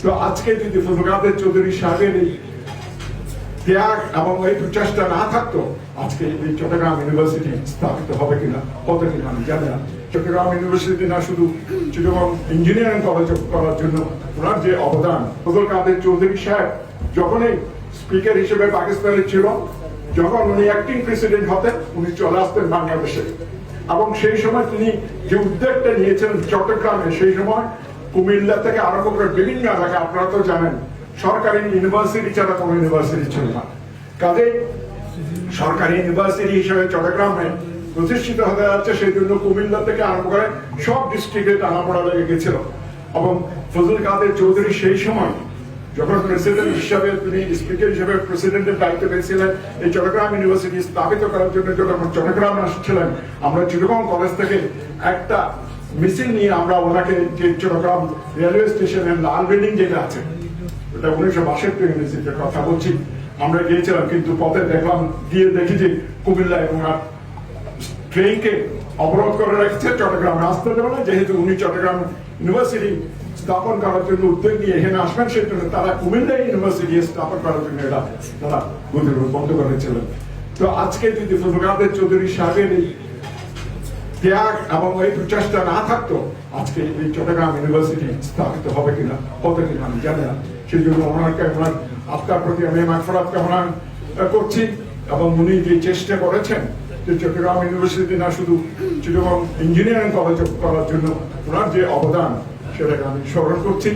তো আজকে যদি ফজলুল কাদের চৌধুরী সাহেবের এই ত্যাগ এবং এই প্রচেষ্টা না থাকতো, আজকে এই চট্টগ্রাম ইউনিভার্সিটি স্থাপিত হবে কিনা, হতো কিনা আমি জানি না। চট্টগ্রাম ইউনিভার্সিটি না শুধু চিটাগং ইঞ্জিনিয়ারিং কলেজ করার জন্য ওনার যে অবদান, ফজলুল কাদের চৌধুরী সাহেব যখনই স্পিকার হিসেবে পাকিস্তানে ছিল, যখন উনি অ্যাক্টিং প্রেসিডেন্ট হতেন, উনি চলে আসতেন বাংলাদেশে। এবং সেই সময় তিনি যে উদ্যোগটা নিয়েছিলেন চট্টগ্রামে, সেই সময় কুমিল্লা থেকে আরম্ভ করে বিভিন্ন এলাকা, আপনারা তো জানেন সরকারি ইউনিভার্সিটি ছাড়া কোনো ইউনিভার্সিটি ছিল না। কাজে সরকারি ইউনিভার্সিটি হিসেবে চট্টগ্রামে প্রতিষ্ঠিত হতে যাচ্ছে, সেই জন্য কুমিল্লা থেকে আরম্ভ করে সব ডিস্ট্রিক্টে টানাপোড়া লেগে গেছিল। এবং ফজলুল কাদের চৌধুরী সেই সময় যখন প্রেসিডেন্ট হিসাবে, তিনি স্পিকার হিসেবে প্রেসিডেন্টের দায়িত্ব পেয়েছিলেন এই চট্টগ্রাম ইউনিভার্সিটি স্থাপিত করার জন্য, যখন চট্টগ্রাম আসছিলেন, আমরা চিটাগং কলেজ থেকে একটা মিছিল নিয়ে আমরা ওনাকে, যে চট্টগ্রাম রেলওয়ে স্টেশনের লাল বিল্ডিং যেটা আছে, এটা 1962 ইউনিভার্সিটির কথা বলছি, আমরা গিয়েছিলাম। কিন্তু পথে দেখলাম, গিয়ে দেখি যে কুমিল্লা এবং ট্রেনকে অবরোধ করে রেখেছে, চট্টগ্রাম আসতে দেবে না, যেহেতু উনি চট্টগ্রাম ইউনিভার্সিটি স্থাপন করার জন্য উদ্যোগ নিয়ে এখানে আসবেন, সেই জন্য তারা কুমিল্লা ইউনিভার্সিটি স্থাপন করার জন্য এটা তারা বন্ধ করেছিলেন। তো আজকে যদি ফজলুল কাদের চৌধুরী সাহেবের এই ত্যাগ এবং এই প্রচেষ্টা না থাকতো, আজকে এই চট্টগ্রাম ইউনিভার্সিটি স্থাপিত হবে কিনা, হতো কিনা আমি জানি না। সেই জন্য ওনাকে, ওনার আত্মার প্রতি আমি মাগফিরাত কামনা করছি। এবং উনি যে চেষ্টা করেছেন যে চট্টগ্রাম ইউনিভার্সিটি না শুধু চিটাগং ইঞ্জিনিয়ারিং কলেজ করার জন্য ওনার যে অবদান, সেটাকে আমি স্মরণ করছি।